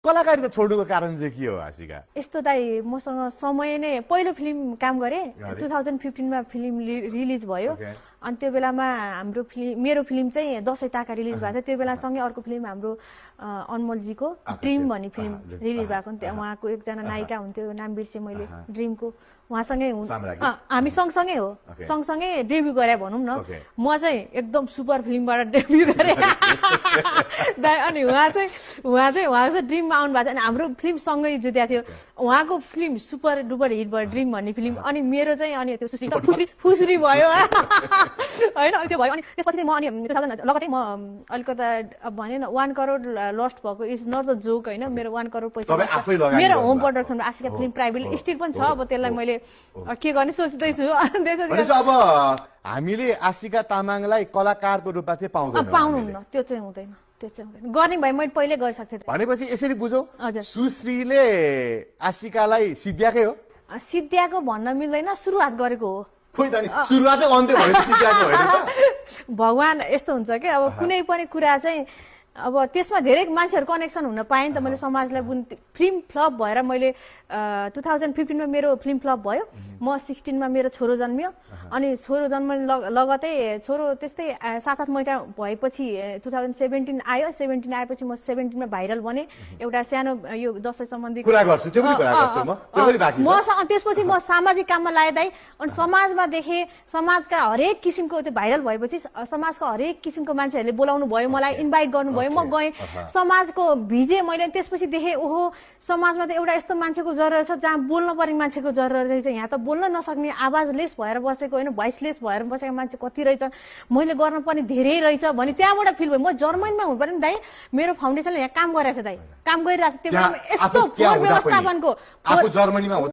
कलाकारिता छोड्नुको कारण चाहिँ के हो हाँसीका? यस्तो दाइ मसँग समय नै पहिलो फिल्म काम गरेँ 2015 मा फिल्म रिलिज भयो अनि त्यो बेलामा हाम्रो मेरो फिल्म चाहिँ दशैं ताका रिलिज भएको थियो त्यो बेला सँगै अर्को फिल्म हाम्रो अनमोलजीको ड्रिम भन्ने फिल्म रिलिज भएको थियो उहाँको एकजना नायिका हुन्थ्यो नाम बिर्से मैले ड्रिमको उहाँसँगै हामी सँगसँगै हो सँगसँगै डेब्यु गरे भनौँ न म चाहिँ एकदम सुपर फिल्मबाट डेब्यु गरेँ अनि उहाँ चाहिँ ड्रिममा आउनु भएको थियो अनि हाम्रो फिल्म सँगै जुत्या थियो उहाँको फिल्म सुपर डुपर हिट भयो ड्रिम भन्ने फिल्म अनि मेरो चाहिँ अनि त्यो सुस्ती फुस्री भयो होइन त्यो भयो अनि त्यसपछि चाहिँ म अनि 2000 लगतै म अलिकता अब भने न 1 करोड लस्ट भएको इज नट द जोक होइन मेरो 1 करोड पैसा मेरो home production Ashika film private still पनि छ अब त्यसलाई मैले के गर्ने सोच्दैछु अब हामीले आशिका तामाङलाई कलाकारको रूपमा चाहिँ पाउनुहुन्न त्यो चाहिँ हुँदैन गर्ने भए मैले पहिल्यै गरिसक्थेँ भनेपछि यसरी बुझौँ सुश्रीले आशिकालाई सिद्ध्याकै हो सिद्ध्याको भन्न मिल्दैन सुरुवात गरेको हो खोइ त नि सुरुवातै अन्त्य भनेपछि सिद्ध्याको होइन त भगवान यस्तो हुन्छ कि अब कुनै पनि कुरा चाहिँ अब त्यसमा धेरै मान्छेहरु कनेक्सन हुन पाए नि त मैले समाजलाई फिल्म फ्लप भएर मैले 2015 मा मेरो फिल्म फ्लप भयो म 16 मा मेरो छोरो जन्मियो अनि छोरो जन्मने लगतै छोरो त्यस्तै 7-8 महिना भएपछि 2017 आयो 17 आएपछि म 17 मा भाइरल बने एउटा सानो यो दशैं सम्बन्धी कुरा गर्छु त्यो पनि कुरा गर्छु म त्यो पनि बाँकी छ त्यसपछि म सामाजिक काममा लागेदै अनि समाजमा देखे समाजका हरेक किसिमको त्यो भाइरल भएपछि समाजका हरेक किसिमको मान्छेहरुले बोलाउनु भयो मलाई इन्भाइट गर्नु भयो म गए समाजको भिजे मैले त्यसपछि देखे ओहो समाजमा त एउटा यस्तो मान्छेको जरुरत छ जहाँ बोल्न पर्ने मान्छेको जरुरत रहेछ यहाँ त बोल्न नसक्ने आवाजलेस भएर बसेको हैन भोइसलेस भएर बसेको मान्छे कति रहेछ मैले गर्न पर्ने धेरै रहेछ भने त्यहाँबाट फिल भयो म जर्मनीमा हुनु पर्ने दाइ मेरो फाउन्डेसनले यहाँ काम गरेछ दाइ काम गरिरहेको थियो यस्तो व्यवस्थापनको आफू जर्मनीमा